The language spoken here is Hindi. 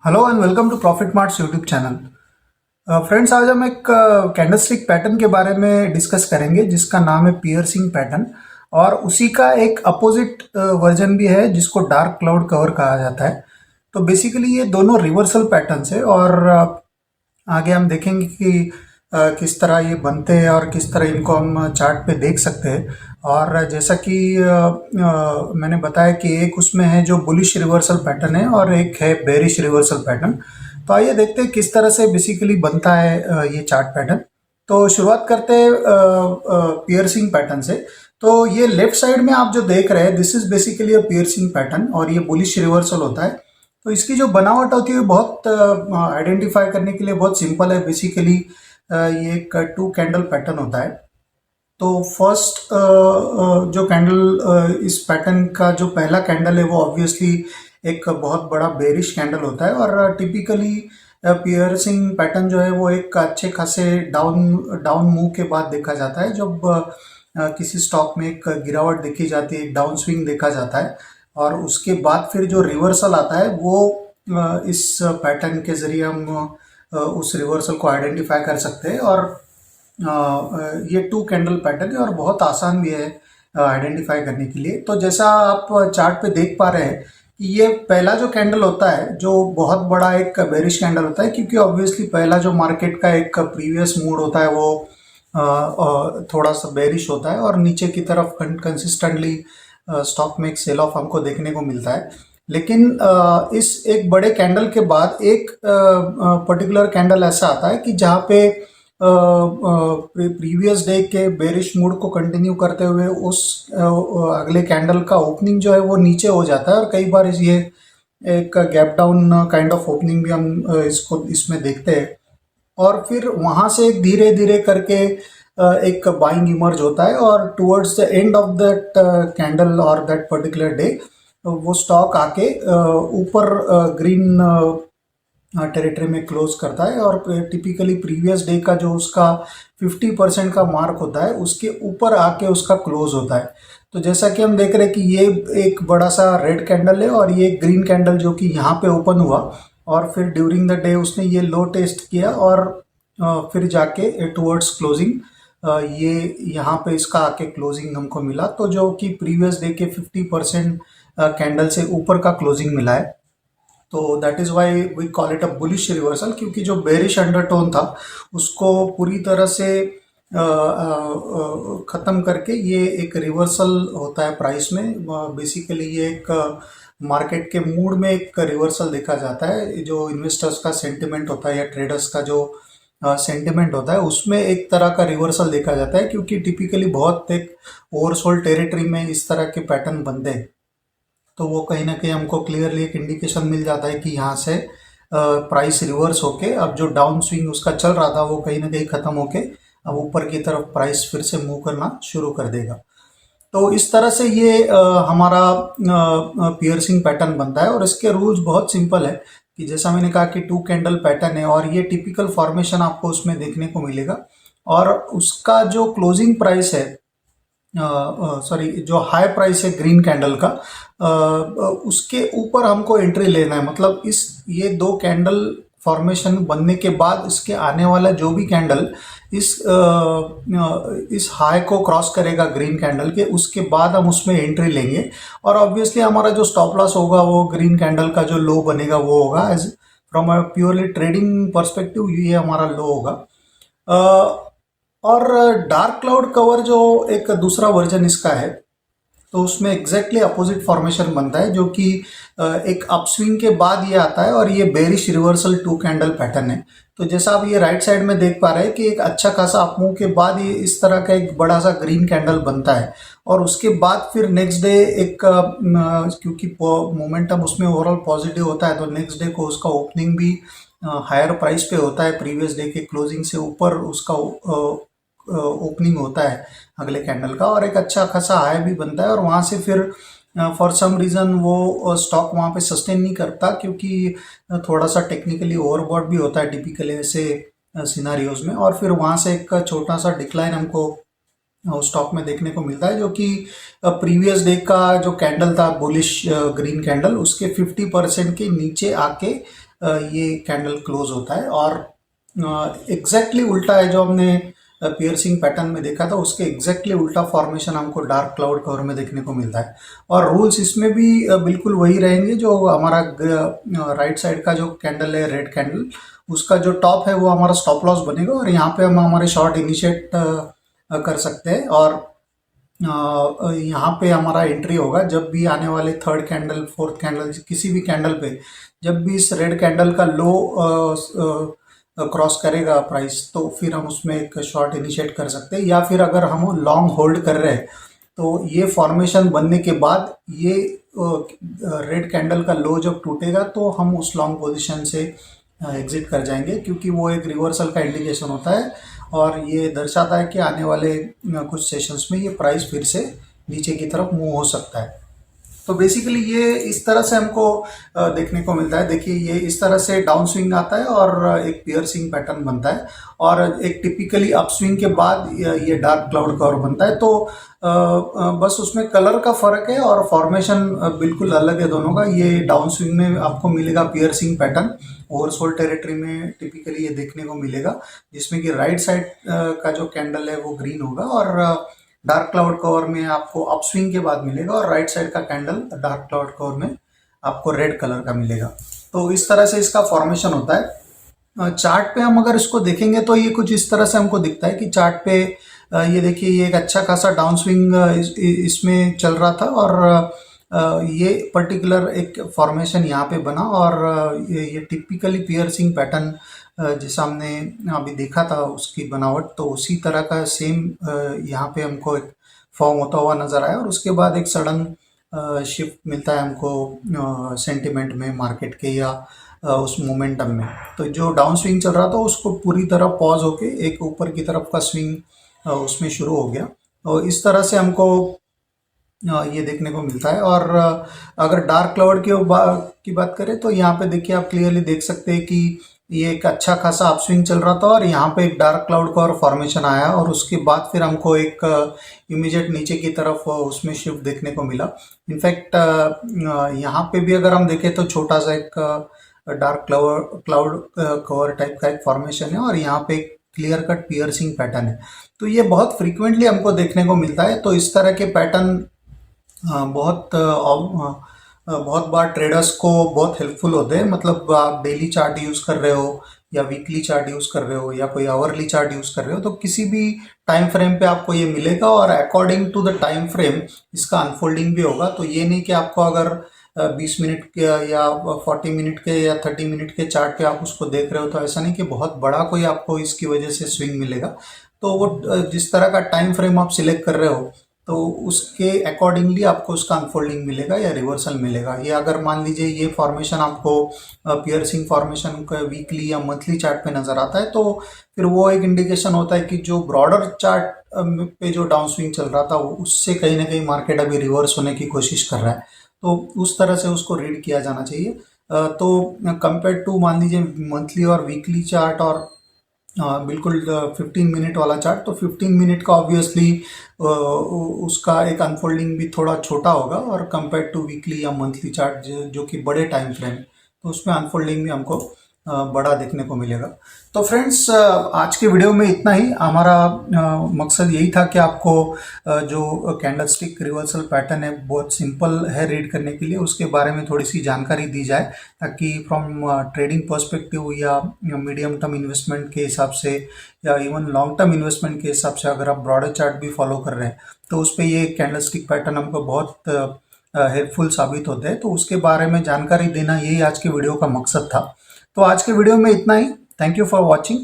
Hello and welcome to Profit Mart's YouTube channel. Friends, आज हम एक कैंडलस्टिक पैटर्न के बारे में डिस्कस करेंगे जिसका नाम है पियर्सिंग पैटर्न। और उसी का एक अपोजिट वर्जन भी है जिसको डार्क क्लाउड कवर कहा जाता है। तो बेसिकली ये दोनों रिवर्सल पैटर्न्स है और आगे हम देखेंगे कि किस तरह ये बनते हैं और किस तरह इनको हम चार्ट पे देख सकते हैं। और जैसा कि मैंने बताया कि एक उसमें है जो बुलिश रिवर्सल पैटर्न है और एक है बेरिश रिवर्सल पैटर्न। तो आइए देखते हैं किस तरह से बेसिकली बनता है ये चार्ट पैटर्न। तो शुरुआत करते हैं पियर्सिंग पैटर्न से। तो ये लेफ्ट साइड में आप जो देख रहे हैं this is basically a piercing pattern और ये बुलिश रिवर्सल होता है। तो इसकी जो बनावट होती है बहुत आइडेंटिफाई करने के लिए बहुत सिंपल है। बेसिकली ये एक टू कैंडल पैटर्न होता है। तो फर्स्ट जो कैंडल इस पैटर्न का जो पहला कैंडल है वो ऑब्वियसली एक बहुत बड़ा बेरिश कैंडल होता है। और टिपिकली पियर्सिंग पैटर्न जो है वो एक अच्छे खासे डाउन डाउन मूव के बाद देखा जाता है। जब किसी स्टॉक में एक गिरावट देखी जाती है, एक डाउन स्विंग देखा जाता है और उसके बाद फिर जो रिवर्सल आता है वो इस पैटर्न के जरिए हम उस रिवर्सल को आइडेंटिफाई कर सकते हैं। और ये टू कैंडल पैटर्न है और बहुत आसान भी है आइडेंटिफाई करने के लिए। तो जैसा आप चार्ट पे देख पा रहे हैं कि ये पहला जो कैंडल होता है जो बहुत बड़ा एक बेरिश कैंडल होता है, क्योंकि ऑब्वियसली पहला जो मार्केट का एक प्रीवियस मूड होता है वो थोड़ा सा बेरिश होता है और नीचे की तरफ कंसिस्टेंटली स्टॉक में एक सेल ऑफ हमको देखने को मिलता है। लेकिन इस एक बड़े कैंडल के बाद एक पर्टिकुलर कैंडल ऐसा आता है कि जहाँ पे प्रीवियस डे के बेरिश मूड को कंटिन्यू करते हुए उस अगले कैंडल का ओपनिंग जो है वो नीचे हो जाता है। और कई बार ये एक gap down kind of opening भी हम इसको इसमें देखते हैं। और फिर वहाँ से एक धीरे धीरे करके एक बाइंग इमर्ज होता है और towards the end of that candle और दैट पर्टिकुलर डे वो स्टॉक आके ऊपर ग्रीन टेरिटरी में क्लोज करता है। और टिपिकली प्रीवियस डे का जो उसका 50% का मार्क होता है उसके ऊपर आके उसका क्लोज होता है। तो जैसा कि हम देख रहे हैं कि ये एक बड़ा सा रेड कैंडल है और ये ग्रीन कैंडल जो कि यहाँ पे ओपन हुआ और फिर ड्यूरिंग द डे उसने ये लो टेस्ट किया और फिर जाके टुवर्ड्स क्लोजिंग ये यहाँ पे इसका आके क्लोजिंग हमको मिला। तो जो कि प्रीवियस डे के 50% कैंडल से ऊपर का क्लोजिंग मिला है। तो that is why we call it a bullish reversal, क्योंकि जो बेरिश अंडरटोन था उसको पूरी तरह से ख़त्म करके ये एक रिवर्सल होता है प्राइस में। बेसिकली ये एक मार्केट के मूड में एक रिवर्सल देखा जाता है। जो इन्वेस्टर्स का सेंटिमेंट होता है या ट्रेडर्स का जो सेंटिमेंट होता है उसमें एक तरह का रिवर्सल देखा जाता है, क्योंकि टिपिकली बहुत एक ओवरसोल्ड टेरिटरी में इस तरह के पैटर्न बनते हैं। तो वो कहीं ना कहीं हमको क्लियरली एक इंडिकेशन मिल जाता है कि यहाँ से प्राइस रिवर्स होके अब जो डाउन स्विंग उसका चल रहा था वो कहीं ना कहीं ख़त्म होके अब ऊपर की तरफ प्राइस फिर से मूव करना शुरू कर देगा। तो इस तरह से ये हमारा पियर्सिंग पैटर्न बनता है और इसके रूल्स बहुत सिंपल है कि जैसा मैंने कहा कि टू कैंडल पैटर्न है और ये टिपिकल फॉर्मेशन आपको उसमें देखने को मिलेगा। और उसका जो क्लोजिंग प्राइस है, सॉरी जो हाई प्राइस है ग्रीन कैंडल का, उसके ऊपर हमको एंट्री लेना है। मतलब इस ये दो कैंडल फॉर्मेशन बनने के बाद इसके आने वाला जो भी कैंडल इस हाई को क्रॉस करेगा ग्रीन कैंडल के, उसके बाद हम उसमें एंट्री लेंगे। और ऑब्वियसली हमारा जो स्टॉप लॉस होगा वो ग्रीन कैंडल का जो लो बनेगा वो होगा। As from a purely trading perspective ये हमारा लो होगा। और डार्क क्लाउड कवर जो एक दूसरा वर्जन इसका है तो उसमें एग्जैक्टली अपोजिट फॉर्मेशन बनता है, जो कि एक अपस्विंग के बाद ये आता है और ये bearish reversal two candle pattern है। तो जैसा आप ये राइट साइड में देख पा रहे हैं कि एक अच्छा खासा अपमूव के बाद ये इस तरह का एक बड़ा सा ग्रीन कैंडल बनता है और उसके बाद फिर नेक्स्ट डे एक क्योंकि मोमेंटम उसमें ओवरऑल पॉजिटिव होता है तो नेक्स्ट डे को उसका ओपनिंग भी हायर प्राइस पे होता है, प्रीवियस डे के क्लोजिंग से ऊपर उसका ओपनिंग होता है अगले कैंडल का और एक अच्छा खासा हाई भी बनता है। और वहाँ से फिर फॉर सम रीज़न वो स्टॉक वहाँ पे सस्टेन नहीं करता, क्योंकि थोड़ा सा टेक्निकली ओवरबॉट भी होता है टिपिकली ऐसे सिनारियोज में। और फिर वहाँ से एक छोटा सा डिक्लाइन हमको स्टॉक में देखने को मिलता है, जो कि प्रीवियस डे का जो कैंडल था बुलिश ग्रीन कैंडल उसके 50% के नीचे आके ये कैंडल क्लोज होता है। और एग्जैक्टली उल्टा है जो हमने पियर्सिंग पैटर्न में देखा था, उसके एग्जैक्टली उल्टा फॉर्मेशन हमको डार्क क्लाउड कवर में देखने को मिलता है। और रूल्स इसमें भी बिल्कुल वही रहेंगे। जो हमारा राइट साइड का जो कैंडल है, रेड कैंडल, उसका जो टॉप है वो हमारा स्टॉप लॉस बनेगा और यहाँ पे हम हमारे शॉर्ट इनिशिएट कर सकते हैं। और यहाँ पे हमारा एंट्री होगा जब भी आने वाले थर्ड कैंडल, फोर्थ कैंडल, किसी भी कैंडल पे जब भी इस रेड कैंडल का लो क्रॉस करेगा प्राइस, तो फिर हम उसमें एक शॉर्ट इनिशिएट कर सकते हैं। या फिर अगर हम लॉन्ग होल्ड कर रहे हैं तो ये फॉर्मेशन बनने के बाद ये रेड कैंडल का लो जब टूटेगा तो हम उस लॉन्ग पोजीशन से एग्जिट कर जाएंगे, क्योंकि वो एक रिवर्सल का इंडिकेशन होता है और ये दर्शाता है कि आने वाले कुछ सेशंस में ये प्राइस फिर से नीचे की तरफ मूव हो सकता है। तो बेसिकली ये इस तरह से हमको देखने को मिलता है। देखिए, ये इस तरह से डाउन स्विंग आता है और एक पियर्सिंग पैटर्न बनता है और एक टिपिकली अप स्विंग के बाद ये डार्क क्लाउड कवर बनता है। तो बस उसमें कलर का फर्क है और फॉर्मेशन बिल्कुल अलग है दोनों का। ये डाउन स्विंग में आपको मिलेगा पियर्सिंग पैटर्न, ओवरसोल्ड टेरिटरी में टिपिकली ये देखने को मिलेगा, जिसमें कि राइट साइड का जो कैंडल है वो ग्रीन होगा और डार्क क्लाउड कवर में आपको अपस्विंग के बाद मिलेगा और राइट साइड का कैंडल डार्क क्लाउड कवर में आपको रेड कलर का मिलेगा। तो इस तरह से इसका फॉर्मेशन होता है। चार्ट पे हम अगर इसको देखेंगे तो ये कुछ इस तरह से हमको दिखता है कि चार्ट पे ये देखिए, ये एक अच्छा खासा डाउन स्विंग इसमें चल रहा था और ये पर्टिकुलर एक फॉर्मेशन यहाँ पे बना और ये टिपिकली पियर्सिंग पैटर्न जैसा हमने अभी देखा था उसकी बनावट, तो उसी तरह का सेम यहाँ पे हमको एक फॉर्म होता हुआ नज़र आया। और उसके बाद एक सडन शिफ्ट मिलता है हमको सेंटिमेंट में, मार्केट के या उस मोमेंटम में। तो जो डाउन स्विंग चल रहा था उसको पूरी तरह पॉज होके एक ऊपर की तरफ का स्विंग उसमें शुरू हो गया। और इस तरह से हमको ये देखने को मिलता है। और अगर डार्क क्लाउड की बात करें तो यहाँ पे देखिए, आप क्लियरली देख सकते हैं कि ये एक अच्छा खासा अपस्विंग चल रहा था और यहाँ पे एक डार्क क्लाउड का और फॉर्मेशन आया और उसके बाद फिर हमको एक इमीडिएट नीचे की तरफ उसमें शिफ्ट देखने को मिला। इनफैक्ट यहाँ पे भी अगर हम देखें तो छोटा सा एक डार्क क्लाउड कवर टाइप का एक फॉर्मेशन है और यहाँ पे एक क्लियर कट पियर्सिंग पैटर्न है। तो ये बहुत फ्रीक्वेंटली हमको देखने को मिलता है। तो इस तरह के पैटर्न बहुत बार ट्रेडर्स को बहुत हेल्पफुल होते हैं। मतलब आप डेली चार्ट यूज़ कर रहे हो या वीकली चार्ट यूज़ कर रहे हो या कोई आवरली चार्ट यूज़ कर रहे हो, तो किसी भी टाइम फ्रेम पे आपको ये मिलेगा और according to the time frame इसका अनफोल्डिंग भी होगा। तो ये नहीं कि आपको अगर 20 मिनट के या 40 मिनट के या 30 मिनट के चार्ट पे आप उसको देख रहे हो, तो ऐसा नहीं कि बहुत बड़ा कोई आपको इसकी वजह से स्विंग मिलेगा। तो वो जिस तरह का टाइम फ्रेम आप सिलेक्ट कर रहे हो तो उसके अकॉर्डिंगली आपको उसका अनफोल्डिंग मिलेगा या रिवर्सल मिलेगा। ये अगर मान लीजिए ये फॉर्मेशन आपको पियर्सिंग फॉर्मेशन का वीकली या मंथली चार्ट पे नज़र आता है, तो फिर वो एक इंडिकेशन होता है कि जो ब्रॉडर चार्ट पे जो डाउन स्विंग चल रहा था उससे कहीं ना कहीं मार्केट अभी रिवर्स होने की कोशिश कर रहा है। तो उस तरह से उसको रीड किया जाना चाहिए। तो कंपेयर टू मान लीजिए मंथली और वीकली चार्ट और बिल्कुल 15 मिनट वाला चार्ट, तो 15 मिनट का ऑब्वियसली उसका एक अनफोल्डिंग भी थोड़ा छोटा होगा और कंपेयर टू वीकली या मंथली चार्ट जो कि बड़े टाइम फ्रेम, तो उसमें अनफोल्डिंग भी हमको बड़ा देखने को मिलेगा। तो फ्रेंड्स, आज के वीडियो में इतना ही। हमारा मकसद यही था कि आपको जो कैंडलस्टिक रिवर्सल पैटर्न है बहुत सिंपल है रीड करने के लिए, उसके बारे में थोड़ी सी जानकारी दी जाए, ताकि फ्रॉम ट्रेडिंग पर्सपेक्टिव या मीडियम टर्म इन्वेस्टमेंट के हिसाब से या इवन लॉन्ग टर्म इन्वेस्टमेंट के हिसाब से अगर आप ब्रॉडर चार्ट भी फॉलो कर रहे हैं तो उस पर ये कैंडलस्टिक पैटर्न हमको बहुत हेल्पफुल साबित होते हैं। तो उसके बारे में जानकारी देना यही आज के वीडियो का मकसद था। तो आज के वीडियो में इतना ही। Thank you for watching.